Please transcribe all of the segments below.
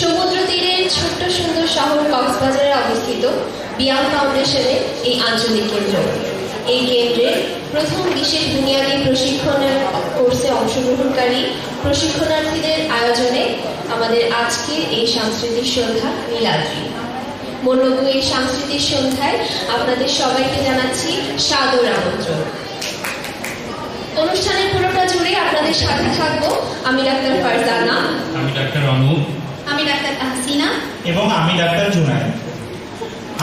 সমুদ্র তীরের ছোট্ট সুন্দর শহর কক্সবাজারে অবস্থিত বিয়াম ফাউন্ডেশনের এই আঞ্চলিক কেন্দ্র। এই কেন্দ্রে প্রথম বিশেষ বুনিয়াদী প্রশিক্ষণের কোর্সে অংশগ্রহণকারী প্রশিক্ষণার্থীদের আয়োজনে আমাদের আজকের এই সাংস্কৃতিক সন্ধ্যা নীলাদ্রি। মনোজ্ঞ এই সাংস্কৃতিক সন্ধ্যায় আপনাদের সবাইকে জানাচ্ছি সাদর আমন্ত্রণ। অনুষ্ঠানের পুরোটা জুড়ে আপনাদের সাথে থাকবো আমি ডাক্তার ফারজানা, আমি ডাক্তার অনুপ, আমি ডাক্তার তাহসিনা এবং আমি ডাক্তার জুনায়েদ।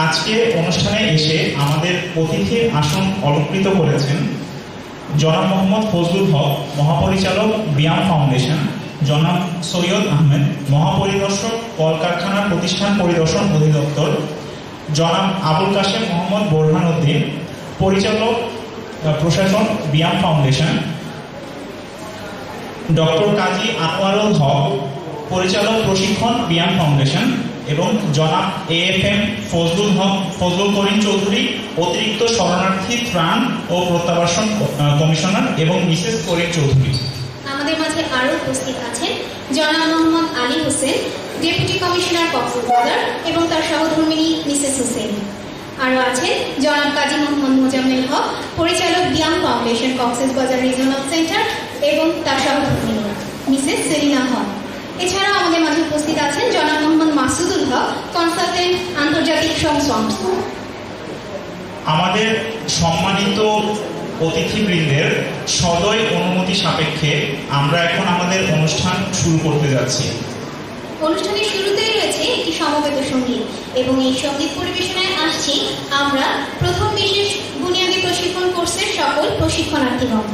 আজকে অনুষ্ঠানে এসে আমাদের অতিথির আসন অলঙ্কৃত করেছেন জনাব মোহাম্মদ ফজলুল হক, মহাপরিচালক বিয়াম ফাউন্ডেশন, জনাব সৈয়দ আহমেদ, মহাপরিদর্শক কলকারখানা প্রতিষ্ঠান পরিদর্শন অধিদপ্তর, জনাব আবুল কাশেম মোহাম্মদ বোরহান উদ্দিন, পরিচালক প্রশাসন বিয়াম ফাউন্ডেশন, ডক্টর কাজী আনোয়ারুল হক, পরিচালক প্রশিক্ষণ বিয়াম ফাউন্ডেশন, এবং জনাব AFM ফজলুল করিম চৌধুরী, অতিরিক্ত শরণার্থী ত্রাণ ও প্রত্যাবাসন কমিশনার, এবং মিসেস করিম চৌধুরী। আমাদের মাঝে আরো উপস্থিত আছেন জনাব মোহাম্মদ আলী হোসেন, ডেপুটি কমিশনার কক্সবাজার, এবং তার সহধর্মিণী মিসেস হোসেন। আরো আছেন জনাব কাজী মোহাম্মদ মোজাম্মেল হক, পরিচালক BIAM foundation Cox's Bazar regional centre, এবং তার সহধর্মিণী মিসেস সেলিনা হক। এছাড়াও আমাদের মাঝে উপস্থিত আছেন জনাব মোহাম্মদ মাসুদুল হক, কনসালটেন্ট আন্তর্জাতিক সংস্থা। আমাদের সম্মানিত অতিথিবৃন্দের সদয় অনুমতি সাপেক্ষে আমরা এখন আমাদের অনুষ্ঠান শুরু করতে যাচ্ছি। অনুষ্ঠানের শুরুতেই রয়েছে একটি সমবেত সঙ্গীত, এবং এই সঙ্গীত পরিবেশনায় আসছি আমরা প্রথম বিশেষ বুনিয়াদী প্রশিক্ষণ কোর্সের সকল প্রশিক্ষণার্থীগণ।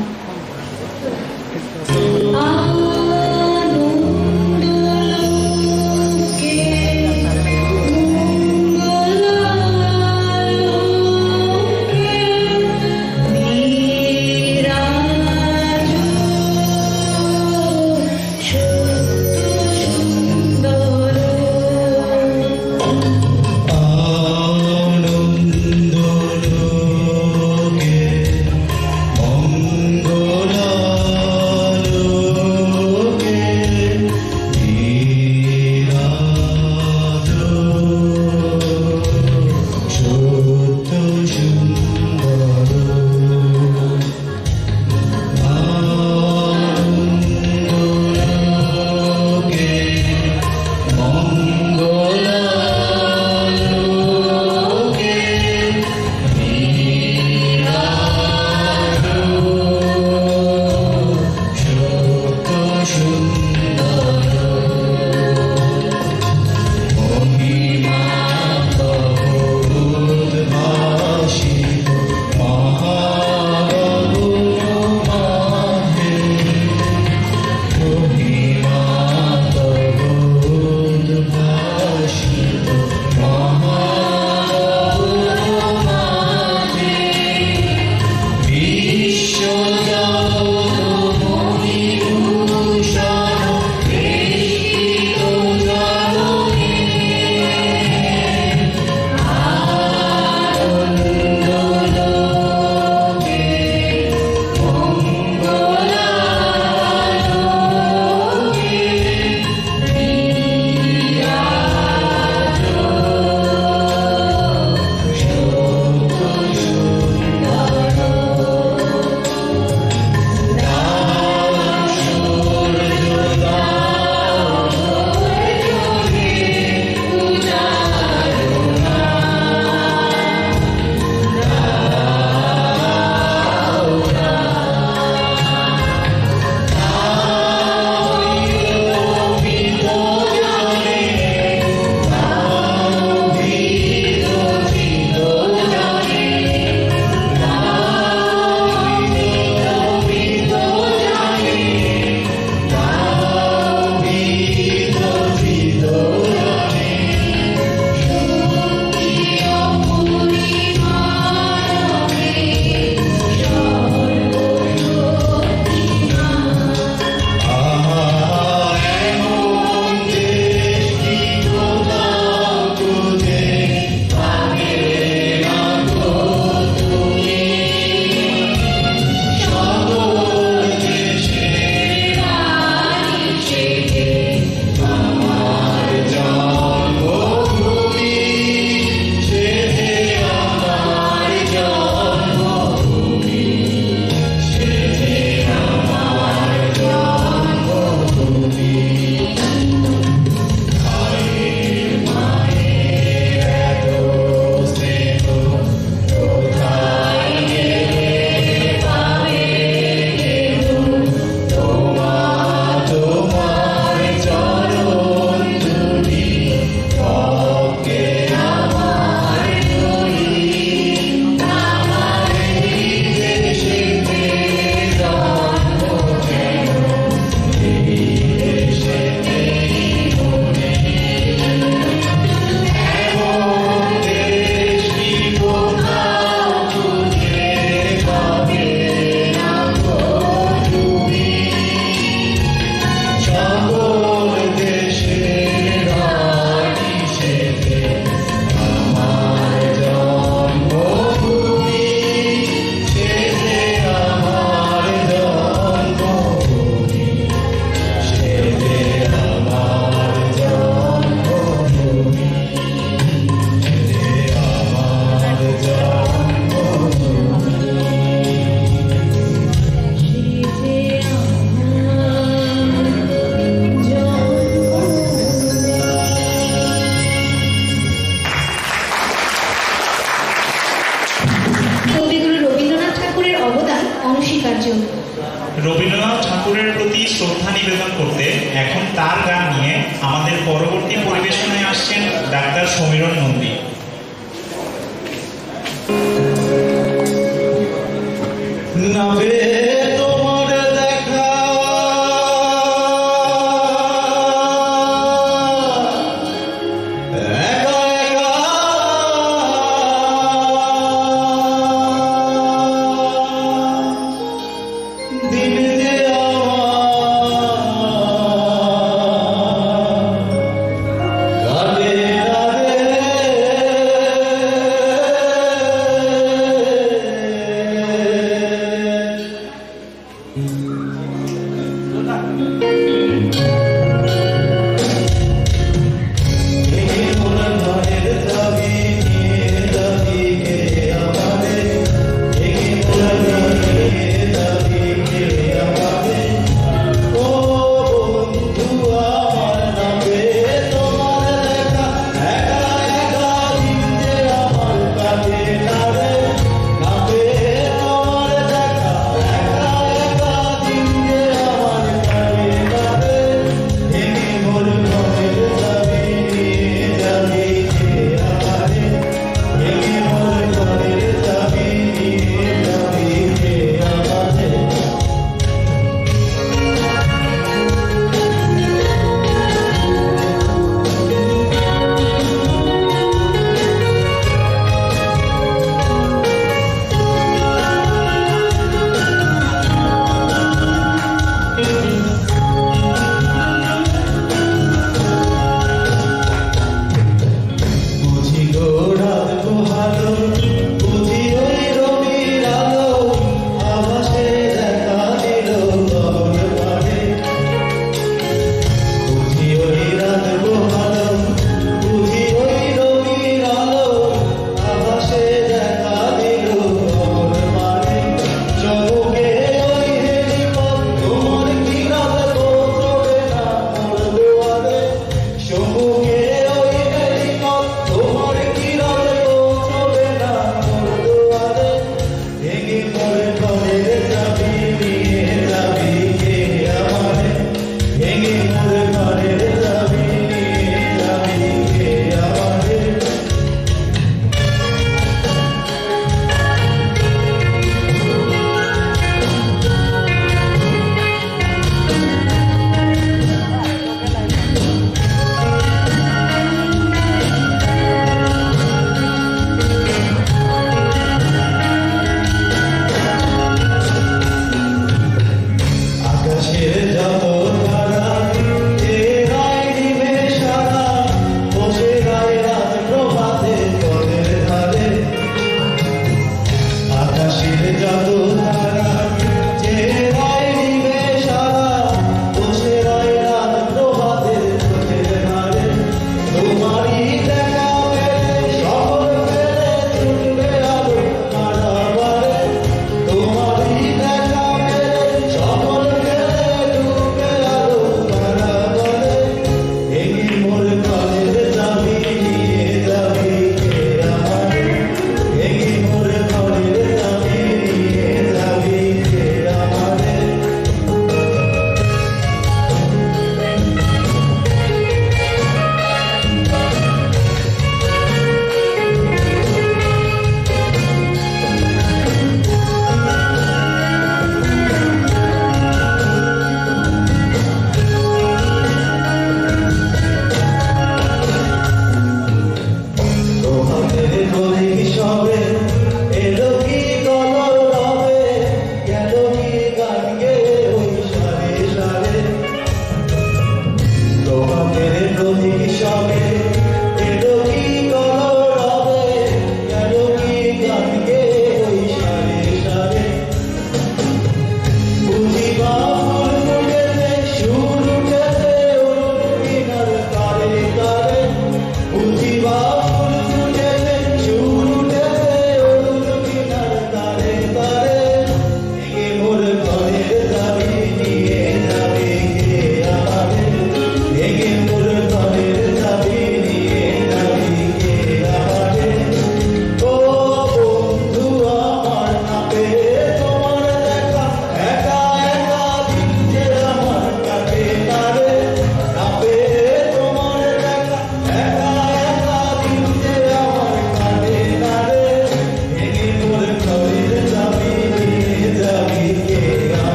Go সুযোগ। রবীন্দ্রনাথ ঠাকুরের প্রতি শ্রদ্ধা নিবেদন করতে এখন তার গান নিয়ে আমাদের পরবর্তী পরিবেশনায় আসছেন ডাক্তার সমীরণ নন্দী।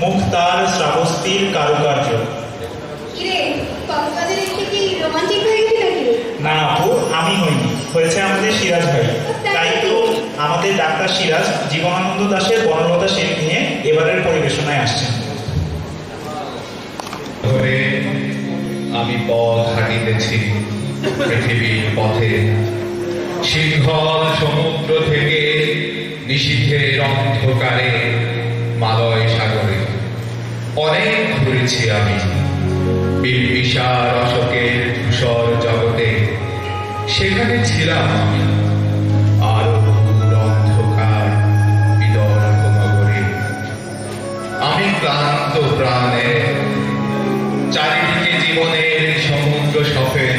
মুক্তার শ্রাবস্তির কারুকার্য। কিরে, কক্সবাজার এসে কি রোমান্টিক হয়ে গেলি নাকি? না আপু, আমি হইনি, হয়েছে আমাদের সিরাজ ভাই। তাই তো আমাদের ডাক্তার সিরাজ জীবনানন্দ দাশের বনলতা সেন নিয়ে এবারের পরিবেশনায় আসছেন। ধরে আমি পথ হাঁটিতেছি পৃথিবীর পথে, শীঘ্র সমুদ্র থেকে নিশীথের অন্ধকারে মালয় সাগরে। অনেক ঘুরেছি আমি বিশাল অশোকের ধূসর জগতে, সেখানে ছিলাম আমি আরো অন্ধকার বিদর্ভ নগরে। আমি ক্লান্ত প্রাণে, চারিদিকে জীবনের সমুদ্র সফের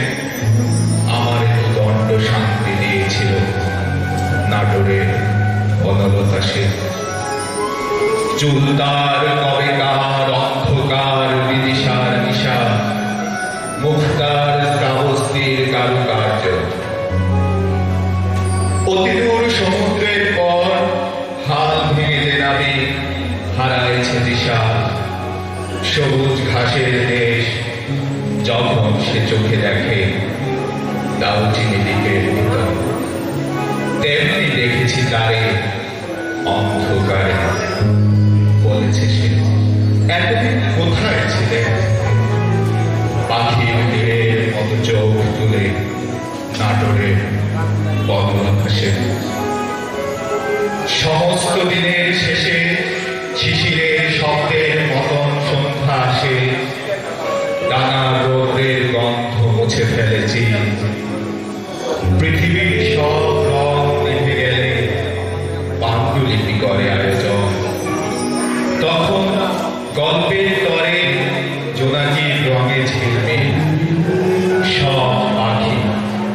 আমার দণ্ড শান্তি দিয়েছিল নাটোরের বনলতা সেন। চুলতার কবেকার অন্ধকার বিদিশার নিশা, মুক্তার শ্রাবস্তির কারুকার্য। অতিদূর সমুদ্রের পর হাল ভেঙে যে নাবিক হারাইছে দিশা, সবুজ ঘাসের দেশ যখন সে চোখে দেখে দাউচিনি দ্বীপের ভিতর, তেমনি দেখেছি তারে অন্ধকারে। বলেছে সে, এতদিন কোথায় ছিলেন? পাখির তীরের মতো চোখ তুলে নাটোরের বনলতা সেন। সমস্ত দিনের শেষে শিশিরের শব্দের মতন সন্ধ্যা আসে, ডানার রোদের গন্ধ মুছে ফেলেছি। পৃথিবীর সব রং নিভে গেলে পাণ্ডুলিপি করে আয়োজন। তখন গল্পের তরে জোনাকির রঙে ঝিলমিল, সব পাখি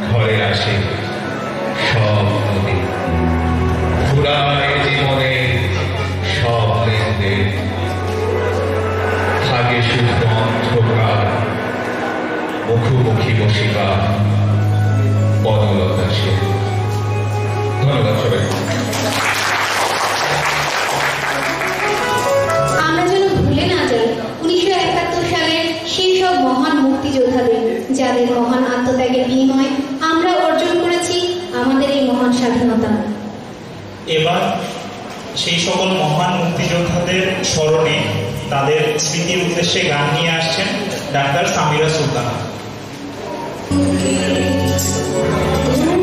ঘরে আসে, সব নদী ঘুরায় জীবনে, সব লেনদেন থাকে শুধু অন্ধকার মুখোমুখি বসিবা বনলতা সেন। ধন্যবাদ সবাই। আমরা যেন ভুলে না যাই 1971 সালের সেই সব মহান মুক্তিযোদ্ধাদের, যাদের মহান আত্মত্যাগের বিনিময়ে আমরা অর্জন করেছি আমাদের এই মহান স্বাধীনতা। এবার সেই সকল মহান মুক্তিযোদ্ধাদের স্মরণে তাদের স্মৃতির উদ্দেশ্যে গান নিয়ে আসছেন ডাক্তার সামিরা সুলতানা।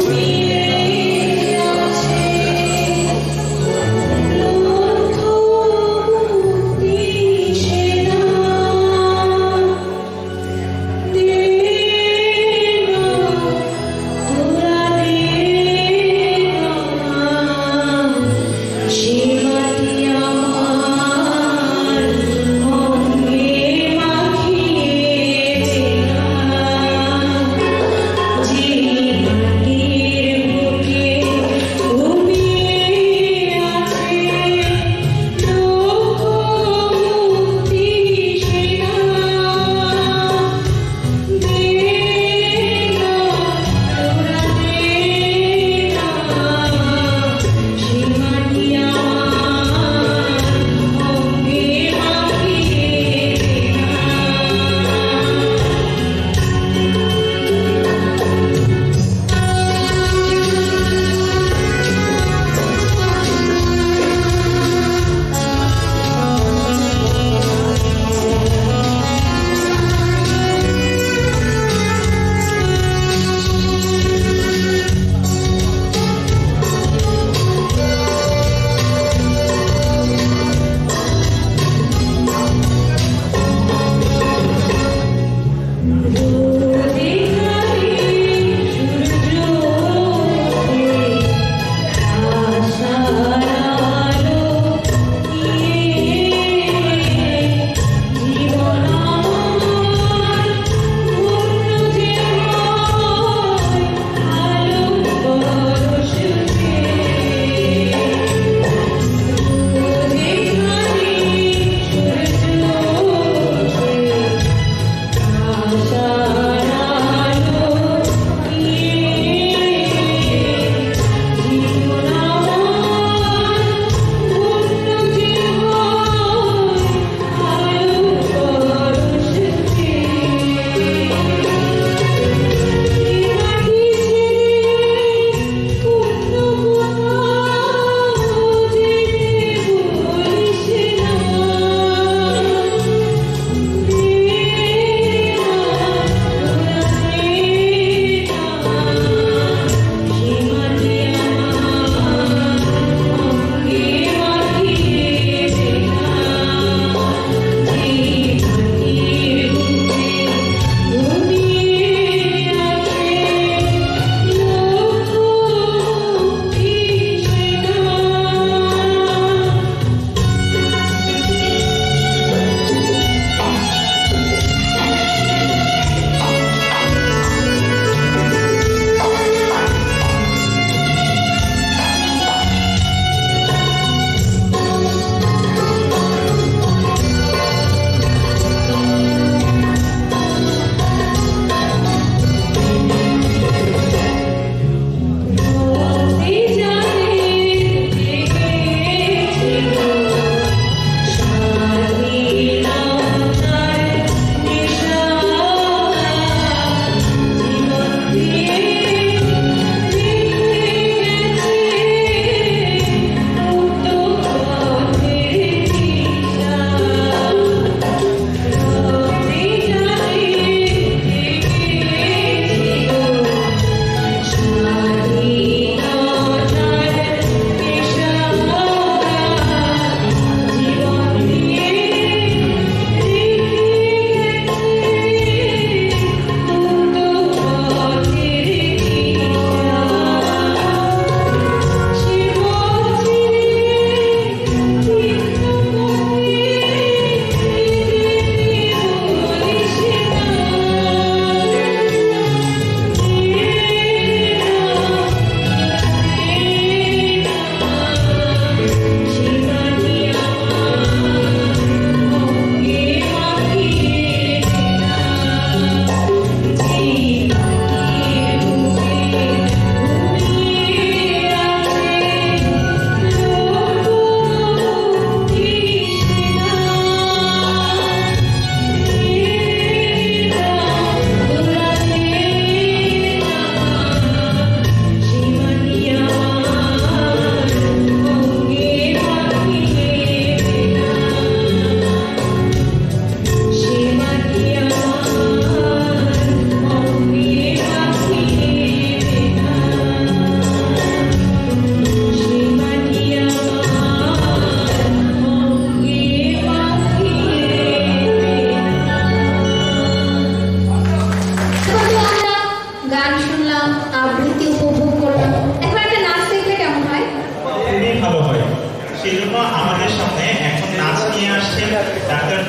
जी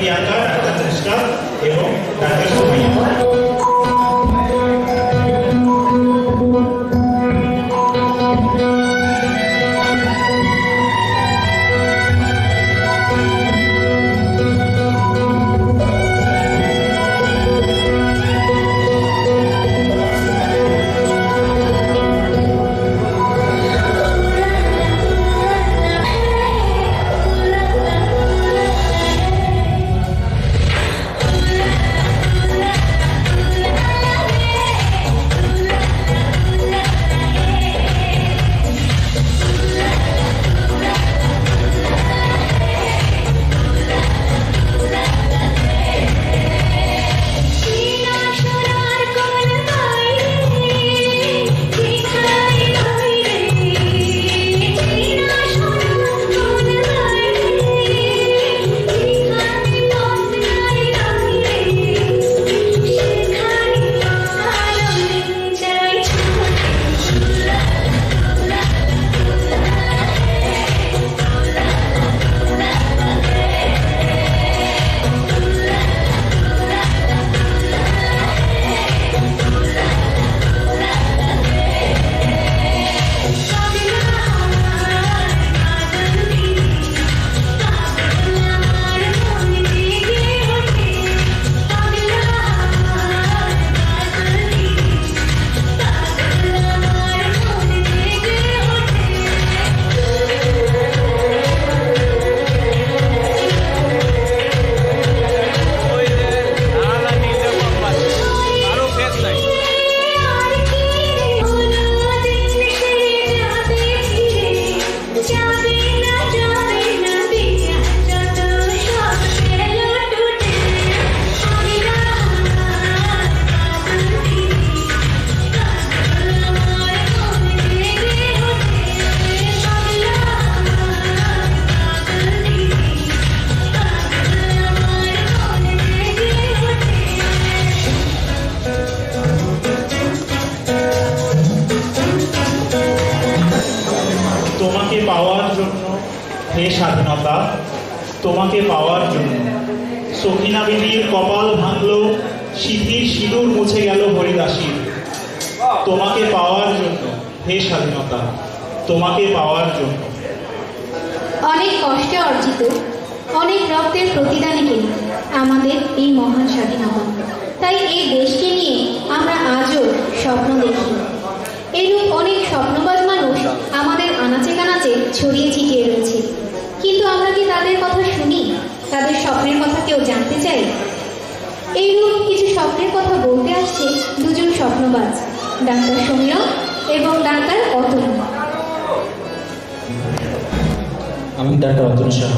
প্রিয়াঙ্কা, ডাক্তার নুসরাত এবং ডাক্তার সুমাইয়া। হে স্বাধীনতা, তোমাকে পাওয়ার জন্য সখিনা বিবির কপাল ভাঙল, সিঁথির সিঁদুর মুছে গেল হরিদাসীর। তোমাকে পাওয়ার জন্য হে স্বাধীনতা, তোমাকে পাওয়ার জন্য। অনেক কষ্টে অর্জিত, অনেক রক্তের প্রতিদানে কিনে আমাদের এই মহান স্বাধীনতা। তাই এই দেশকে নিয়ে আমরা আজও স্বপ্ন দেখি। এইরূপ অনেক স্বপ্নবাজ মানুষ আমাদের আনাচে কানাচে ছড়িয়ে ছিটিয়ে রয়েছে, কিন্তু আমরা কি তাদের কথা শুনি? তাদের স্বপ্নের কথা কেউ জানতে চাই? এইরূপ কিছু স্বপ্নের কথা বলতে আসছে দুজন স্বপ্নবাজ, ডাক্তার সমীরণ এবং ডাক্তার অতুল। আমি ডাক্তার অতুল শাহ।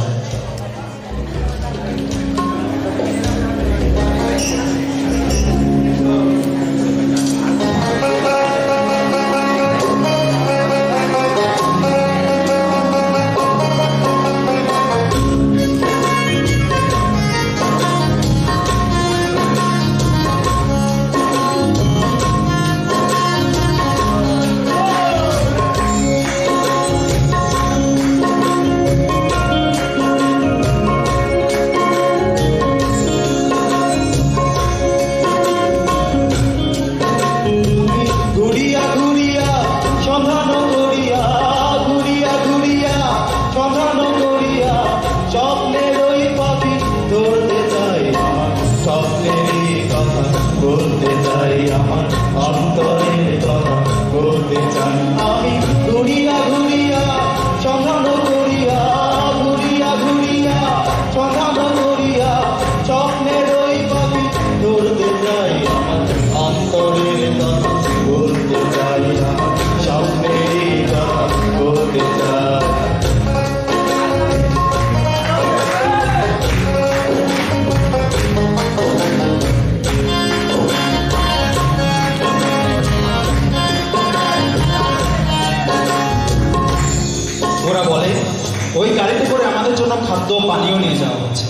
ওই গাড়িতে করে আমাদের জন্য খাদ্য পানীয় নিয়ে যাওয়া হচ্ছে,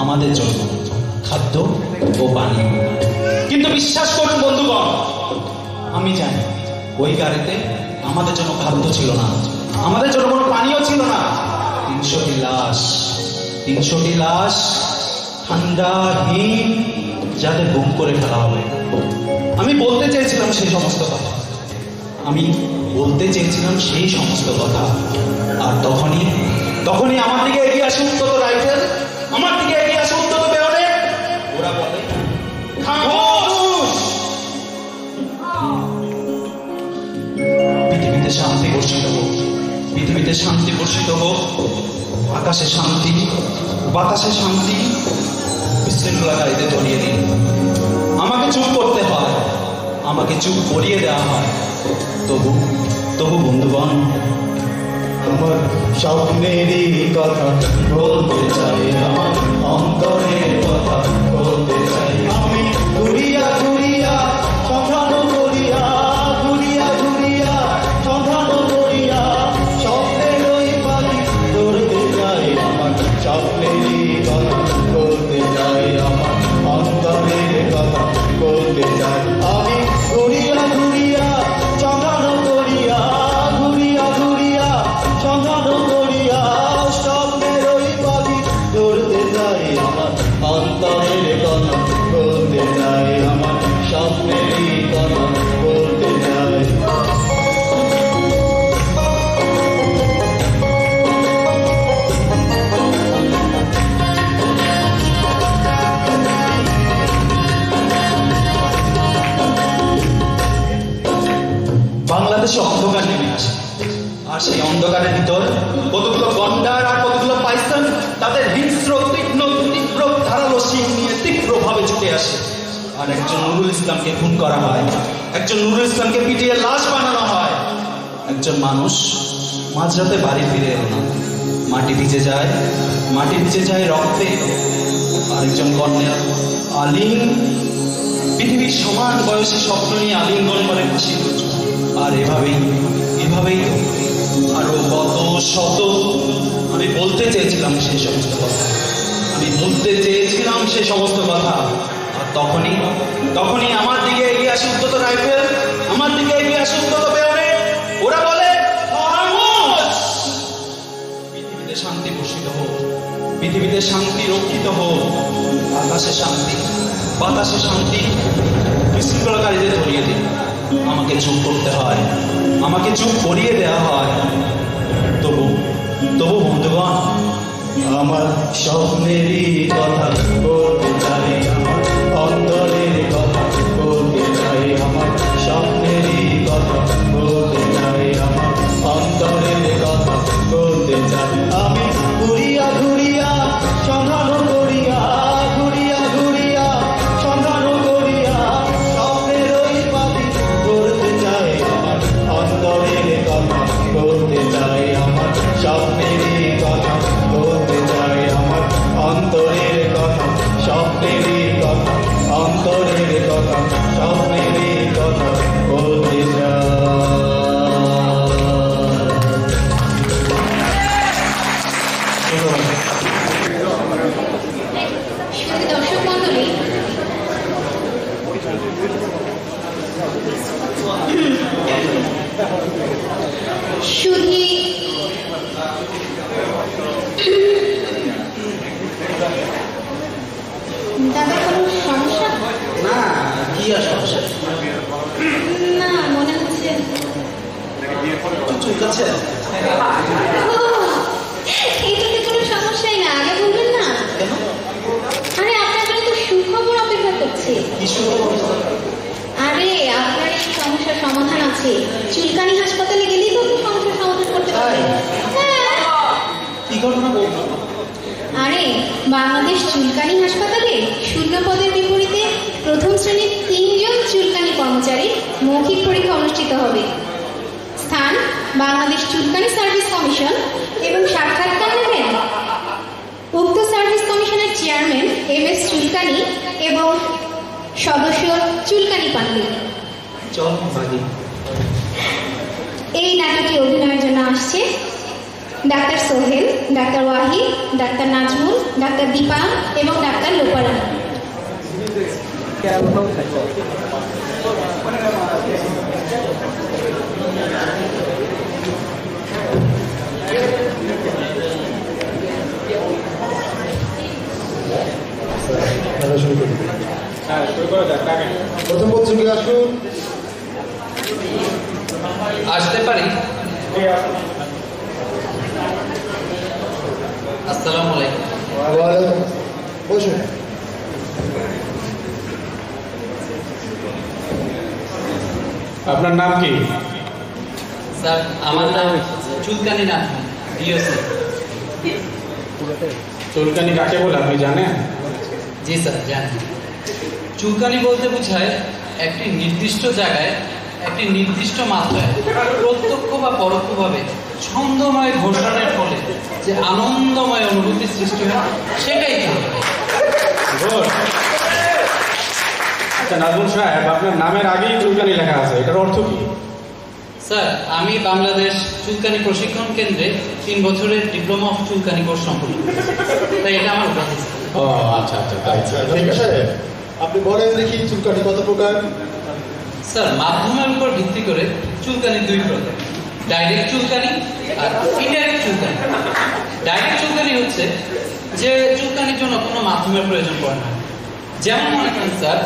আমাদের জন্য খাদ্য ও পানীয়। কিন্তু বিশ্বাস করুন বন্ধুগণ, আমি জানি ওই গাড়িতে আমাদের জন্য খাদ্য ছিল না, আমাদের জন্য কোনো পানীয় ছিল না। 300টি লাশ ঠান্ডাহীন যাদের গুম করে ফেলা হবে। আমি বলতে চেয়েছিলাম সেই সমস্ত কথা, আমি বলতে চেয়েছিলাম সেই সমস্ত কথা। আর তখনই আমার দিকে এগিয়ে আসে উন্নত রাইফেল, আমার দিকে এগিয়ে আসে উন্নত বেয়নে। ওরা বলে খামোশ! পৃথিবীতে শান্তি বর্ষিত হোক, পৃথিবীতে শান্তি বর্ষিত হোক, আকাশে শান্তি, বাতাসে শান্তি, বিশৃঙ্খলাকারীতে জড়িয়ে দিন। আমাকে চুপ করতে হয়, আমাকে চুপ করিয়ে দেওয়া হয়। তবু বন্ধুগণ, আমার স্বপ্নেরই কথা বলতে চাই, আমার অন্তরের কথা বলতে চাই। আমি ঘুরিয়া ঘুরিয়া সন্ধান করিয়া, ঘুরিয়া ঘুরিয়া সন্ধান করিয়া স্বপ্নের ওই পাখি ধরতে চাই। আমার স্বপ্নেরই কথা বলতে চাই, আমার অন্তরের কথা বলতে চাই। আমি ঘুরিয়া ঘুরিয়া সন্ধান করিয়া, ঘুরিয়া ঘুরিয়া সন্ধান করিয়া স্বপ্নের ওই পাখি ধরতে চাই। আমার অন্তরের কথা বলতে চাই, আমার স্বপ্নেরই কথা বলতে চাই। বাংলাদেশে অন্ধকার নেমে আসে, আর সেই অন্ধকারের ভিতর কতগুলো গন্ডার আর কতগুলো পাইসন তাদের হিংস্র তীক্ষ্ণ ধারালো শিং নিয়ে তীব্রভাবে ছুটে আসে। আর একজন নুরুল ইসলামকে খুন করা হয়, একজন নুরুল ইসলামকে পিটিয়ে লাশ বানানো হয়। একজন মানুষ মাঝরাতে বাড়ি ফিরে এলো না, মাটি ভিজে যায় রক্তে। আরেকজন কন্যা আলিম পৃথিবীর সমান বয়সে স্বপ্ন নিয়ে আলিঙ্গন করে হাসি। আর এভাবেই আরো কত শত। আমি বলতে চেয়েছিলাম সেই সমস্ত কথা, আর তখনই আমার দিকে এগিয়ে আসে উদ্যত রাইফেল, আমার দিকে এগিয়ে আসে উদ্যত বেয়নে। ওরা বলে পৃথিবীতে শান্তি বর্ষিত হোক, পৃথিবীতে শান্তি রক্ষিত হোক, আকাশে শান্তি, বাতাসে শান্তি, বিশৃঙ্খলাকারীদের ধরিয়ে দিন। আমাকে চুপ করতে হয়, আমাকে চুপ করিয়ে দেওয়া হয়। তবু বন্ধুগণ, আমার স্বপ্নেরই কথা বলতে চাই, আমার অন্তরের কথা বলতে চাই। আমার স্বপ্নেরই কথা বলতে চাই, আমার অন্তরের কথা বলতে চাই। আমি ঘুরিয়া ঘুরিয়া সন্ধান করিয়া, ঘুরিয়া ঘুরিয়া সন্ধান করিয়া স্বপ্নের ওই পাখি ধরতে চাই। আমার অন্তরের কথা বলতে চাই, আমার স্বপ্নেরই কথা বলতে চাই। আমার অন্তরের কথা, স্বপ্নেরই কথা, অন্তরের কথা, স্বপ্নেরই কথা বলতে চাই। দর্শক মন্ডলী, দাদা কোনো সমস্যা? না, কি আর সমস্যা? না, মনে হচ্ছে চুলকাচ্ছে। এইটাতে কোনো সমস্যাই না, আগে বলবেন না। আরে আপনার জন্য তো সুখবর অপেক্ষা করছে। আরে আপনার এই সমস্যার সমাধান আছে, চুলকানি হাসপাতালে গেলেই তো সমস্যার সমাধান করতে পারবেন। কি ঘটনা বলবো? আরে বাংলাদেশ চুলকানি হাসপাতালে শূন্য পদের বিপরীতে প্রথম শ্রেণীর 3 জন চুলকানি কর্মচারী মৌখিক পরীক্ষা অনুষ্ঠিত হবে। স্থান বাংলাদেশ চুলকানি সার্ভিস কমিশন এবং সাক্ষাৎকার নেবেন উক্ত সার্ভিস কমিশনের চেয়ারম্যান MS চুলকানি এবং সদস্য চুলকানি পান্ডে। এই নাটকে অভিনয়ের জন্য আসছে doctor Sohel, doctor Wahid, doctor Nazmul, doctor Dipa এবং ডাক্তার লোপারা। ভদ্রলোক আসুন। আসতে পারি? আসসালামু আলাইকুম। ওয়ালাইকুম। বসুন। আপনার নাম কি? স্যার আমার নাম চুলকানি নাথ, ডিওসি। চুলকানি কাকে বলে আপনি জানেন? জি স্যার জানি। চুলকানি বলতে বোঝায় একটি নির্দিষ্ট জায়গায় একটি নির্দিষ্ট মাত্রায় প্রত্যক্ষ বা পরোক্ষভাবে ছন্দময় ঘোষণের ফলে যে আনন্দময় অনুভূতি সৃষ্টি হয় সেটাই চুলকানি। আচ্ছা নাজমুল সাহেব, আপনার নামের আগেই চুলকানি লেখা আছে, এটার অর্থ কি? স্যার আমি বাংলাদেশ চুলকানি প্রশিক্ষণ কেন্দ্রে 3 বছরের ডিপ্লোমা অফ চুলকানি কোর্স সম্পন্ন করেছি, তাই এটা আমার উপাধি। ও আচ্ছা আচ্ছা, তাই ঠিক আছে। আপনি বলেন দেখি চুলকানি কত প্রকার? স্যার মাধ্যমের উপর ভিত্তি করে চুলকানি 2 প্রকার, ডাইরেক্ট চুলকানি আর ইনডাইরেক্ট চুলকানি। ডাইরেক্ট চুলকানি হচ্ছে যে চুলকানির জন্য কোনো মাধ্যমের প্রয়োজন পড়ে না। যেমন মনে করেন স্যার,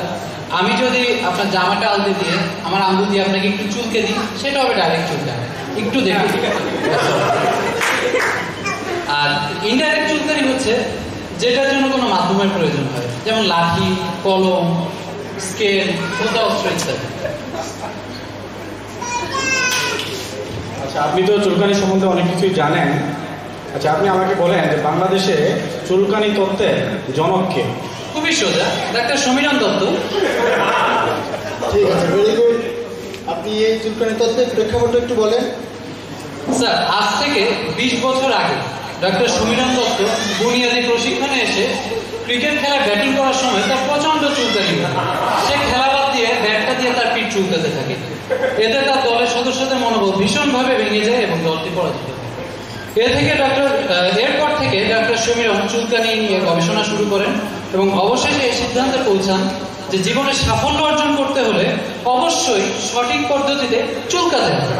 আমি যদি আপনার জামাটা আলতে দিয়ে আমার আঙ্গুল দিয়ে আপনাকে একটু চুলকে দিই, সেটা হবে ডাইরেক্ট চুলকানি, একটু দেখুন। আর ইনডাইরেক্ট চুলকানি হচ্ছে যেটার জন্য কোনো মাধ্যমের প্রয়োজন হয়, যেমন লাঠি, কলম, স্কেল, খোদা অস্ত্র ইত্যাদি। আচ্ছা, আপনি তো চুলকানি সম্বন্ধে অনেক কিছুই জানেন। আচ্ছা, আপনি আমাকে বলেন যে বাংলাদেশে চুলকানি তত্ত্বের জনক কে? খুবই সোজা, ডাক্তার সমীরণ দত্ত। ঠিক আছে, ভেরি গুড। আপনি এই চুলকানি তত্ত্বের প্রেক্ষাপটটা একটু বলেন। স্যার আজ থেকে 20 বছর আগে ডাক্তার সমীরণ দত্ত বুনিয়াদী প্রশিক্ষণে এসে ক্রিকেট খেলা ব্যাটিং করার সময় তার প্রচন্ড চুলকানি হয়। সে খেলা বাদ দিয়ে ব্যাটটা দিয়ে তার পিঠ চুলকাতে থাকে। এতে তার দলের সদস্যদের মনোবল ভীষণভাবে ভেঙে যায় এবং দলটি পরাজিত হয়। এরপর থেকে ডাক্তার সমীরণ চুলকানি নিয়ে গবেষণা শুরু করেন এবং অবশেষে এই সিদ্ধান্তে পৌঁছান যে জীবনে সাফল্য অর্জন করতে হলে অবশ্যই সঠিক পদ্ধতিতে চুলকাতে হবে।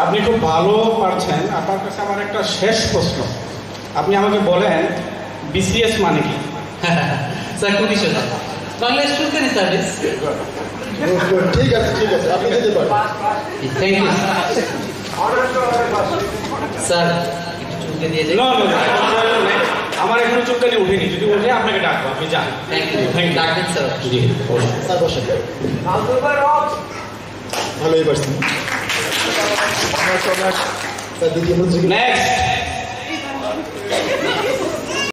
আপনি খুব ভালো পারছেন। আপনার কাছে আমার একটা শেষ প্রশ্ন, আপনি আমাকে বলেন বিসিএস মানে কি? স্যার খুবই সোজা, বাংলাদেশ চুলকানি সার্ভিস। ঠিক আছে, ঠিক আছে, আপনি যেতে পারেন। Thank you sir. একটু চুলকে দিয়ে যাই। না, আমার এখনো চুলকানি উঠেনি, যদি উঠে আপনাকে ডাকবো, আপনি যান। থ্যাংক ইউ, ডাকবেন স্যার। জি, স্যার বসেন। ভালোই পারছেন স্যার। দ্বিতীয় প্রতিযোগী নেক্সট।